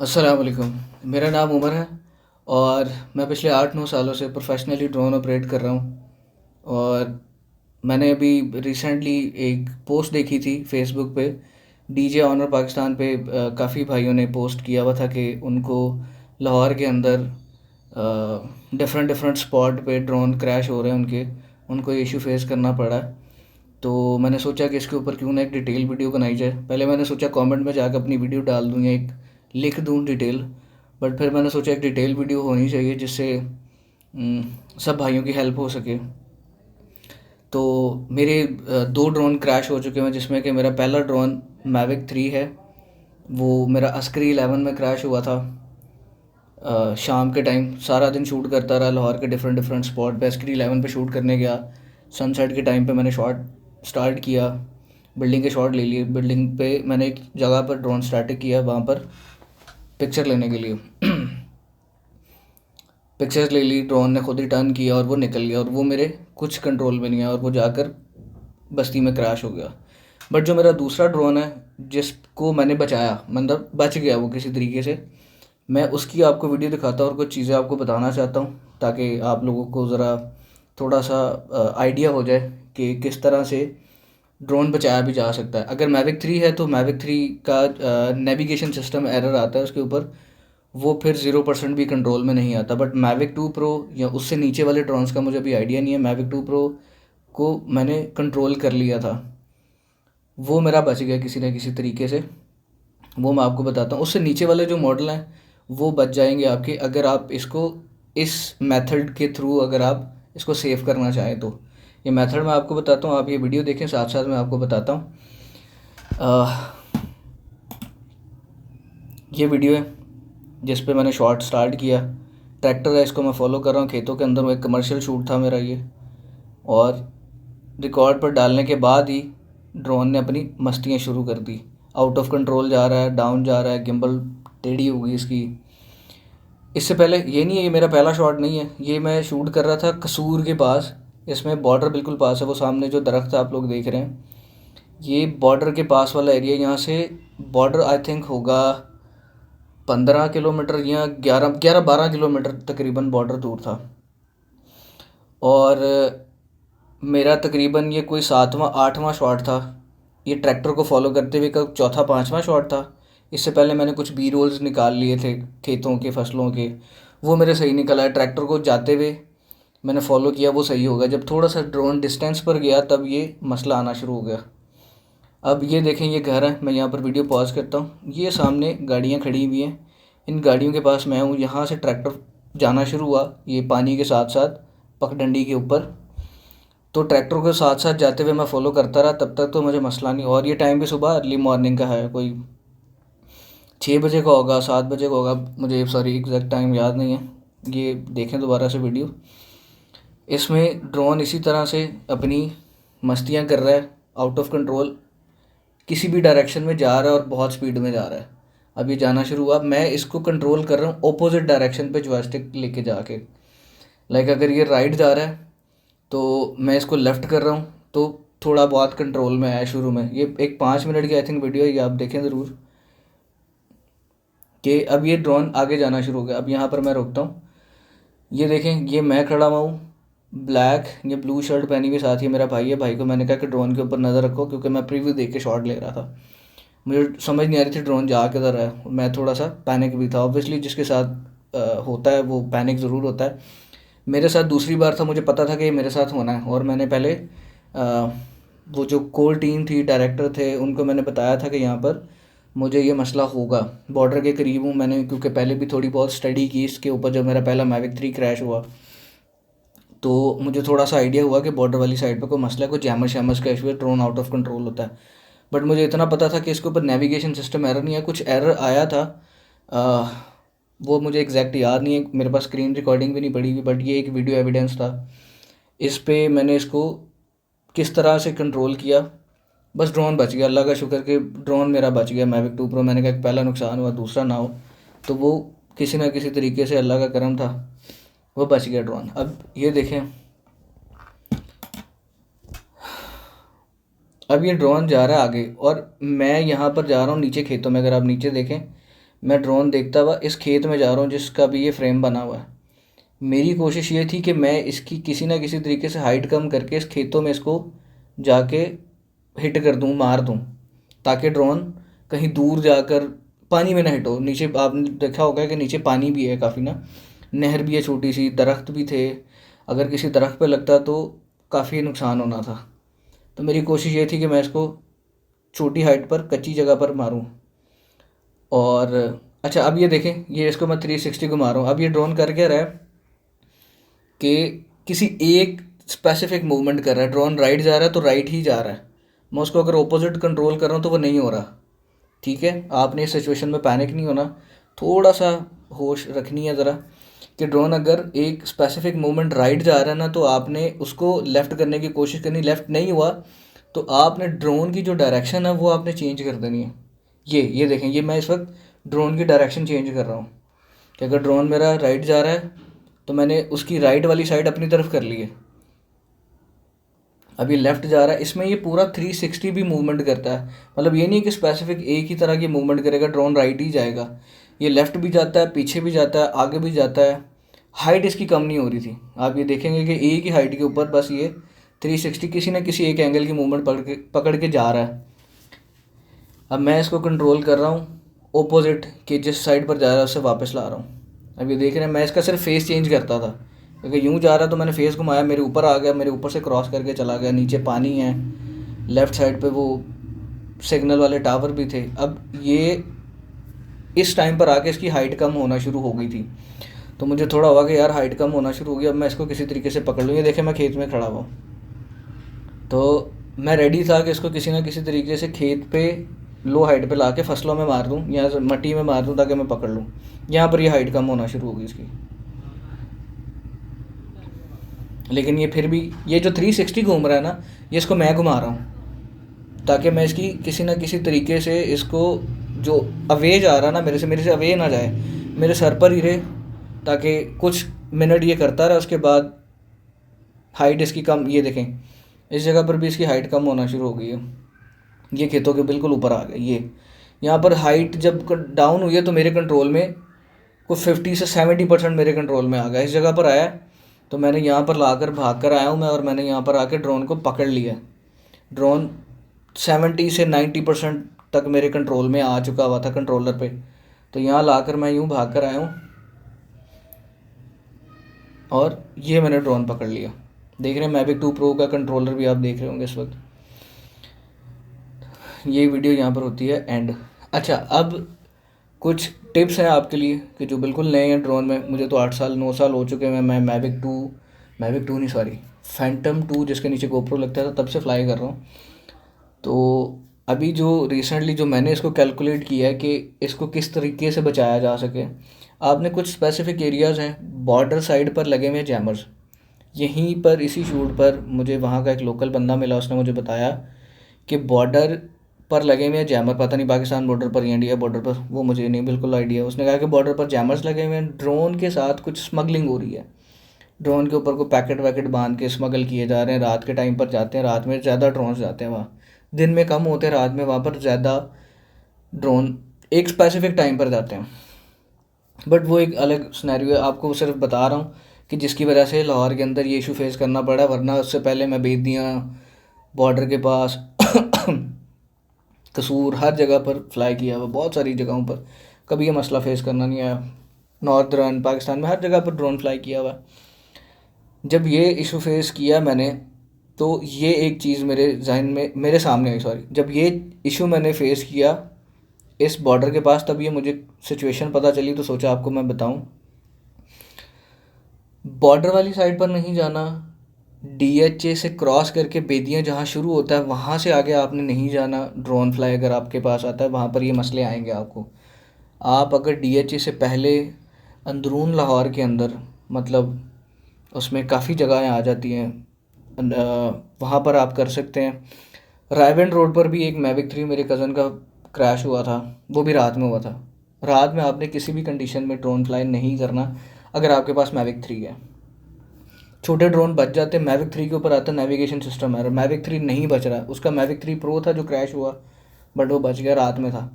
अस्सलाम वालेकुम। मेरा नाम उमर है और मैं पिछले 8-9 सालों से प्रोफेशनली ड्रोन ऑपरेट कर रहा हूँ। और मैंने अभी रिसेंटली एक पोस्ट देखी थी फेसबुक पे। डीजे ऑनर पाकिस्तान पे काफ़ी भाइयों ने पोस्ट किया हुआ था कि उनको लाहौर के अंदर डिफरेंट डिफरेंट स्पॉट पे ड्रोन क्रैश हो रहे हैं, उनको इशू फेस करना पड़ा है। तो मैंने सोचा कि इसके ऊपर क्यों ना एक डिटेल वीडियो बनाई जाए। पहले मैंने सोचा कमेंट में जाकर अपनी वीडियो डाल दूँ या एक लिख दूँ डिटेल, बट फिर मैंने सोचा एक डिटेल वीडियो होनी चाहिए जिससे सब भाइयों की हेल्प हो सके। तो मेरे दो ड्रोन क्रैश हो चुके हैं, जिसमें कि मेरा पहला ड्रोन मैविक 3 है। वो मेरा अस्करी 11 में क्रैश हुआ था। शाम के टाइम सारा दिन शूट करता रहा लाहौर के डिफरेंट डिफरेंट स्पॉट पे। अस्करी 11 पे शूट करने गया। सनसेट के टाइम पे मैंने शॉट स्टार्ट किया, बिल्डिंग के शॉट ले लिए। बिल्डिंग पे मैंने एक जगह पर ड्रोन स्टैटिक किया, वहाँ पर पिक्चर लेने के लिए पिक्चर्स ले ली। ड्रोन ने खुद ही टर्न किया और वो निकल गया, और वो मेरे कुछ कंट्रोल में नहीं है, और वो जाकर बस्ती में क्रैश हो गया। बट जो मेरा दूसरा ड्रोन है जिसको मैंने बचाया, मतलब बच गया वो किसी तरीके से, मैं उसकी आपको वीडियो दिखाता हूँ और कुछ चीज़ें आपको बताना चाहता हूँ ताकि आप लोगों को ज़रा थोड़ा सा आइडिया हो जाए कि किस तरह से ड्रोन बचाया भी जा सकता है। अगर मैविक 3 है तो मैविक 3 का नेविगेशन सिस्टम एरर आता है उसके ऊपर, वो फिर 0% भी कंट्रोल में नहीं आता। बट मैविक 2 प्रो या उससे नीचे वाले ड्रोन्स का मुझे अभी आइडिया नहीं है। मैविक 2 प्रो को मैंने कंट्रोल कर लिया था, वो मेरा बच गया किसी न किसी तरीके से। वो मैं आपको बताता हूँ। उससे नीचे वाले जो मॉडल हैं वो बच जाएंगे आपके, अगर आप इसको इस मेथड के थ्रू अगर आप इसको सेव करना चाहें तो। ये मेथड मैं आपको बताता हूँ, आप ये वीडियो देखें, साथ साथ मैं आपको बताता हूँ। ये वीडियो है जिस पे मैंने शॉट स्टार्ट किया। ट्रैक्टर है, इसको मैं फॉलो कर रहा हूँ खेतों के अंदर में। एक कमर्शियल शूट था मेरा ये, और रिकॉर्ड पर डालने के बाद ही ड्रोन ने अपनी मस्तियाँ शुरू कर दी। आउट ऑफ कंट्रोल जा रहा है, डाउन जा रहा है, गिम्बल टेढ़ी हो गई इसकी। इससे पहले ये नहीं है, ये मेरा पहला शॉट नहीं है, ये मैं शूट कर रहा था कसूर के पास। इसमें बॉर्डर बिल्कुल पास है, वो सामने जो दरख्त आप लोग देख रहे हैं ये बॉर्डर के पास वाला एरिया। यहाँ से बॉर्डर आई थिंक होगा 15 किलोमीटर या 11-12 किलोमीटर तकरीबन बॉर्डर दूर था। और मेरा तकरीबन ये कोई 7वां 8वां शॉट था, ये ट्रैक्टर को फॉलो करते हुए का चौथा 5वां शॉट था। इससे पहले मैंने कुछ बी रोल्स निकाल लिए थे खेतों के, फसलों के, वो मेरे सही निकला है। ट्रैक्टर को जाते हुए मैंने फॉलो किया, वो सही हो गया। जब थोड़ा सा ड्रोन डिस्टेंस पर गया तब ये मसला आना शुरू हो गया। अब ये देखें, ये घर है, मैं यहाँ पर वीडियो पॉज करता हूँ। ये सामने गाड़ियाँ खड़ी हुई हैं, इन गाड़ियों के पास मैं हूँ। यहाँ से ट्रैक्टर जाना शुरू हुआ, ये पानी के साथ साथ पगडंडी के ऊपर। तो ट्रैक्टर के साथ साथ जाते हुए मैं फ़ॉलो करता रहा, तब तक तो मुझे मसला नहीं। और ये टाइम भी सुबह अर्ली मॉर्निंग का है, कोई 6 बजे का होगा, 7 बजे का होगा, मुझे सॉरी एग्जैक्ट टाइम याद नहीं है। ये देखें दोबारा से वीडियो। इसमें ड्रोन इसी तरह से अपनी मस्तियाँ कर रहा है, आउट ऑफ कंट्रोल किसी भी डायरेक्शन में जा रहा है और बहुत स्पीड में जा रहा है। अब ये जाना शुरू हुआ, मैं इसको कंट्रोल कर रहा हूँ ऑपोजिट डायरेक्शन पे जॉयस्टिक लेके जाके। लाइक अगर ये राइट जा रहा है तो मैं इसको लेफ़्ट कर रहा हूँ, तो थोड़ा बहुत कंट्रोल में आया शुरू में। ये एक 5 मिनट की आई थिंक वीडियो है, ये आप देखें ज़रूर कि अब ये ड्रोन आगे जाना शुरू हो गया। अब यहाँ पर मैं रुकता हूँ। ये देखें, ये मैं खड़ा हुआ हूँ, ब्लैक ये ब्लू शर्ट पहनी हुई, साथ ही मेरा भाई है। भाई को मैंने कहा कि ड्रोन के ऊपर नज़र रखो, क्योंकि मैं प्रीव्यू देख के शॉट ले रहा था। मुझे समझ नहीं आ रही थी ड्रोन जा किधर है, मैं थोड़ा सा पैनिक भी था। ऑब्वियसली जिसके साथ होता है वो पैनिक ज़रूर होता है। मेरे साथ दूसरी बार था, मुझे पता था कि ये मेरे साथ होना है, और मैंने पहले वो जो कोर टीम थी, डायरेक्टर थे, उनको मैंने बताया था कि यहाँ पर मुझे ये मसला होगा। बॉर्डर के करीब हूँ मैंने, क्योंकि पहले भी थोड़ी बहुत स्टडी की इसके ऊपर। जब मेरा पहला मैविक 3 क्रैश हुआ तो मुझे थोड़ा सा आइडिया हुआ कि बॉर्डर वाली साइड पर कोई मसला है, कोई जैमर शैमर्स का इशू है, ड्रोन आउट ऑफ कंट्रोल होता है। बट मुझे इतना पता था कि इसके ऊपर नेविगेशन सिस्टम एरर नहीं है, कुछ एरर आया था। आ, वो मुझे एग्जैक्ट याद नहीं है, मेरे पास स्क्रीन रिकॉर्डिंग भी नहीं पड़ी हुई, बट ये एक वीडियो एविडेंस था। इस पे मैंने इसको किस तरह से कंट्रोल किया, बस ड्रोन बच गया। अल्लाह का शुक्र कि ड्रोन मेरा बच गया। मैविक 2 प्रो, मैंने कहा पहला नुकसान हुआ दूसरा ना हो, तो वो किसी ना किसी तरीके से अल्लाह का करम था, वो बच गया ड्रोन। अब ये देखें, अब ये ड्रोन जा रहा है आगे और मैं यहाँ पर जा रहा हूँ नीचे खेतों में। अगर आप नीचे देखें, मैं ड्रोन देखता हुआ इस खेत में जा रहा हूँ जिसका भी ये फ्रेम बना हुआ है। मेरी कोशिश ये थी कि मैं इसकी किसी ना किसी तरीके से हाइट कम करके इस खेतों में इसको जाके हिट कर दूँ, मार दूँ, ताकि ड्रोन कहीं दूर जाकर पानी में ना हिट हो। नीचे आपने देखा होगा कि नीचे पानी भी है काफ़ी ना, नहर भी है छोटी सी, दरख्त भी थे, अगर किसी दरख्त पे लगता तो काफ़ी नुकसान होना था। तो मेरी कोशिश ये थी कि मैं इसको छोटी हाइट पर कच्ची जगह पर मारूं। और अच्छा, अब ये देखें, ये इसको मैं 360 घुमा रहा हूँ। अब ये ड्रोन कर क्या रहा है कि किसी एक स्पेसिफिक मूवमेंट कर रहा है। ड्रोन राइट जा रहा है तो राइट ही जा रहा है। मैं उसको अगर ऑपोजिट कंट्रोल कर रहा हूँ तो वो नहीं हो रहा। ठीक है, आपने इस सिचुएशन में पैनिक नहीं होना, थोड़ा सा होश रखनी है ज़रा, कि ड्रोन अगर एक स्पेसिफिक मूवमेंट राइट जा रहा है ना, तो आपने उसको लेफ़्ट करने की कोशिश करनी। लेफ़्ट नहीं हुआ तो आपने ड्रोन की जो डायरेक्शन है वो आपने चेंज कर देनी है। ये देखें, ये मैं इस वक्त ड्रोन की डायरेक्शन चेंज कर रहा हूँ कि अगर ड्रोन मेरा राइट जा रहा है तो मैंने उसकी राइट वाली साइड अपनी तरफ कर ली है। अब ये लेफ़्ट जा रहा है, इसमें ये पूरा 360 भी मूवमेंट करता है। मतलब ये नहीं कि स्पेसिफिक एक ही तरह की मूवमेंट करेगा, ड्रोन राइट ही जाएगा। ये लेफ़्ट भी जाता है, पीछे भी जाता है, आगे भी जाता है। हाइट इसकी कम नहीं हो रही थी। आप ये देखेंगे कि एक ही हाइट के ऊपर बस ये 360 किसी न किसी एक एंगल की मूवमेंट पकड़ के जा रहा है। अब मैं इसको कंट्रोल कर रहा हूँ ओपोजिट, कि जिस साइड पर जा रहा है उससे वापस ला रहा हूँ। अब ये देख रहे हैं, मैं इसका सिर्फ फेस चेंज करता था। अगर यूँ जा रहा तो मैंने फेस घुमाया, मेरे ऊपर आ गया, मेरे ऊपर से क्रॉस करके चला गया। नीचे पानी है, लेफ़्ट साइड पे वो सिग्नल वाले टावर भी थे। अब ये इस टाइम पर आके इसकी हाइट कम होना शुरू हो गई थी, तो मुझे थोड़ा हुआ कि यार हाइट कम होना शुरू हो गई, अब मैं इसको किसी तरीके से पकड़ लूँ। ये देखे, मैं खेत में खड़ा हुआ, तो मैं रेडी था कि इसको किसी ना किसी तरीके से खेत पे लो हाइट पे ला के फसलों में मार दूँ या मट्टी में मार दूँ ताकि मैं पकड़ लूँ। यहाँ पर ये हाइट कम होना शुरू हो गई इसकी। लेकिन ये फिर भी, ये जो 360 घूम रहा है ना, ये इसको मैं घुमा रहा हूँ ताकि मैं इसकी किसी ना किसी तरीके से इसको, जो अवे जा रहा ना मेरे से अवे ना जाए, मेरे सर पर ही रहे, ताकि कुछ मिनट ये करता रहा। उसके बाद हाइट इसकी कम, ये देखें इस जगह पर भी इसकी हाइट कम होना शुरू हो गई है। ये खेतों के बिल्कुल ऊपर आ गया। ये यहाँ पर हाइट जब डाउन हुई है तो मेरे कंट्रोल में कोई 50 से 70% मेरे कंट्रोल में आ गया। इस जगह पर आया तो मैंने यहाँ पर लाकर भाग कर आया हूँ मैं, और मैंने यहाँ पर आकर ड्रोन को पकड़ लिया। ड्रोन 70 से 90% तक मेरे कंट्रोल में आ चुका हुआ था कंट्रोलर पे। तो यहाँ लाकर मैं यूँ भाग कर आया हूँ और ये मैंने ड्रोन पकड़ लिया। देख रहे हैं मैविक 2 प्रो का कंट्रोलर भी आप देख रहे होंगे इस वक्त। ये वीडियो यहाँ पर होती है एंड। अच्छा, अब कुछ टिप्स हैं आपके लिए कि जो बिल्कुल नए हैं ड्रोन में। मुझे तो 8 साल 9 साल हो चुके हैं, मैं मैविक 2 नहीं, सॉरी, फैंटम 2 जिसके नीचे गोप्रो लगता था तब से फ्लाई कर रहा हूँ। तो अभी जो रिसेंटली जो मैंने इसको कैलकुलेट किया है कि इसको किस तरीके से बचाया जा सके, आपने कुछ स्पेसिफिक एरियाज़ हैं बॉर्डर साइड पर लगे हुए हैं जैमर्स। यहीं पर इसी शूट पर मुझे वहाँ का एक लोकल बंदा मिला, उसने मुझे बताया कि बॉर्डर पर लगे हुए हैं जैमर। पता नहीं पाकिस्तान बॉर्डर पर या इंडिया बॉर्डर पर, वो मुझे नहीं बिल्कुल आइडिया। उसने कहा कि बॉर्डर पर जैमर्स लगे हुए हैं, ड्रोन के साथ कुछ स्मगलिंग हो रही है। ड्रोन के ऊपर को पैकेट वैकेट बांध के स्मगल किए जा रहे हैं। रात के टाइम पर जाते हैं, रात में ज़्यादा ड्रोन जाते हैं वहाँ, दिन में कम होते हैं, रात में वहाँ पर ज़्यादा ड्रोन एक स्पेसिफिक टाइम पर जाते हैं। बट वो एक अलग सिनेरियो है, आपको सिर्फ बता रहा हूँ कि जिसकी वजह से लाहौर के अंदर ये इशू फेस करना पड़ा। वरना उससे पहले मैं बेदियाँ बॉर्डर के पास कसूर हर जगह पर फ्लाई किया हुआ, बहुत सारी जगहों पर, कभी ये मसला फेस करना नहीं आया। नॉर्दर्न पाकिस्तान में हर जगह पर ड्रोन फ्लाई किया हुआ। जब ये इशू फेस किया मैंने, तो ये एक चीज़ मेरे जहन में मेरे सामने आई, सॉरी, जब ये इशू मैंने फेस किया इस बॉर्डर के पास, तब ये मुझे सिचुएशन पता चली, तो सोचा आपको मैं बताऊं। बॉर्डर वाली साइड पर नहीं जाना, डीएचए से क्रॉस करके बेदियाँ जहाँ शुरू होता है वहाँ से आगे आपने नहीं जाना। ड्रोन फ्लाई अगर आपके पास आता है वहाँ पर ये मसले आएंगे आपको। आप अगर डीएचए से पहले अंदरून लाहौर के अंदर, मतलब उसमें काफ़ी जगहें आ जाती हैं, वहाँ पर आप कर सकते हैं। रायबंड रोड पर भी एक मैविक 3 मेरे कज़न का क्रैश हुआ था, वो भी रात में हुआ था। रात में आपने किसी भी कंडीशन में ड्रोन फ्लाई नहीं करना अगर आपके पास मैविक 3 है। छोटे ड्रोन बच जाते हैं, मैविक 3 के ऊपर आता है नेविगेशन सिस्टम है। मैविक 3 नहीं बच रहा, उसका मैविक 3 प्रो था जो क्रैश हुआ, बट वो बच गया, रात में था।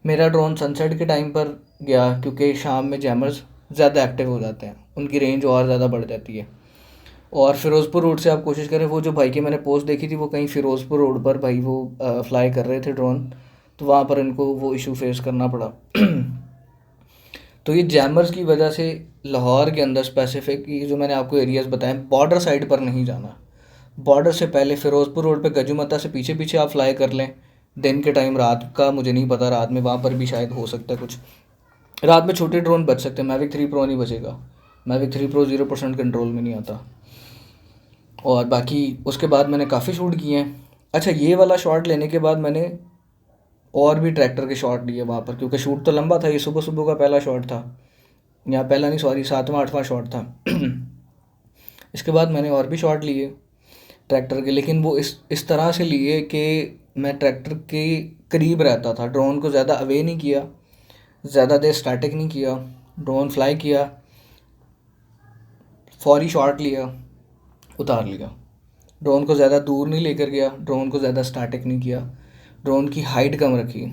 मेरा ड्रोन सनसेट के टाइम पर गया क्योंकि शाम में जैमर्स ज़्यादा एक्टिव हो जाते हैं, उनकी रेंज और ज़्यादा बढ़ जाती है। और फ़िरोज़पुर रोड से आप कोशिश करें, वो जो भाई की मैंने पोस्ट देखी थी वो कहीं फ़िरोज़पुर रोड पर भाई वो फ्लाई कर रहे थे ड्रोन, तो वहाँ पर इनको वो इशू फेस करना पड़ा। तो ये जैमर्स की वजह से लाहौर के अंदर स्पेसिफिक ये जो मैंने आपको एरियाज़ बताए, बॉर्डर साइड पर नहीं जाना। बॉर्डर से पहले फ़िरोज़पुर रोड पे गजूमता से पीछे पीछे आप फ्लाई कर लें। दिन के टाइम, रात का मुझे नहीं पता, रात में वहाँ पर भी शायद हो सकता है कुछ, रात में छोटे ड्रोन बच सकते हैं, मैविक 3 प्रो नहीं बचेगा। मैविक 3 प्रो 0% कंट्रोल में नहीं आता। और बाकी उसके बाद मैंने काफ़ी शूट किए हैं। अच्छा, ये वाला शॉट लेने के बाद मैंने और भी ट्रैक्टर के शॉट लिए वहाँ पर, क्योंकि शूट तो लंबा था, ये सुबह सुबह का पहला शॉट था, या पहला नहीं सॉरी 7वां 8वां शॉट था। इसके बाद मैंने और भी शॉट लिए ट्रैक्टर के, लेकिन वो इस तरह से लिए कि मैं ट्रैक्टर के करीब रहता था, ड्रोन को ज़्यादा अवे नहीं किया, ज़्यादा देर स्टैटिक नहीं किया, ड्रोन फ्लाई किया, फौरी शॉट लिया, उतार लिया। ड्रोन को ज़्यादा दूर नहीं लेकर गया, ड्रोन को ज़्यादा स्टैटिक नहीं किया, ड्रोन की हाइट कम रखी।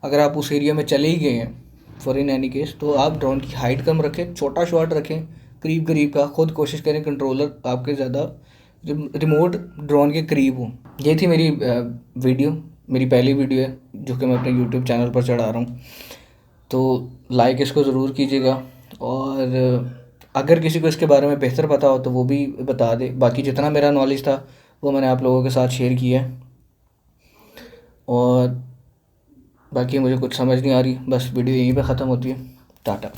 अगर आप उस एरिया में चले ही गए हैं फॉर इन एनी केस, तो आप ड्रोन की हाइट कम रखें, छोटा शॉट रखें, करीब करीब का, खुद कोशिश करें कंट्रोलर आपके ज़्यादा रिमोट ड्रोन के करीब हो। ये थी मेरी वीडियो, मेरी पहली वीडियो है जो कि मैं अपने यूट्यूब चैनल पर चढ़ा रहा हूँ, तो लाइक इसको ज़रूर कीजिएगा। और अगर किसी को इसके बारे में बेहतर पता हो तो वो भी बता दे। बाकी जितना मेरा नॉलेज था वो मैंने आप लोगों के साथ शेयर किया है, और बाकी मुझे कुछ समझ नहीं आ रही, बस वीडियो यहीं पे ख़त्म होती है। टाटा।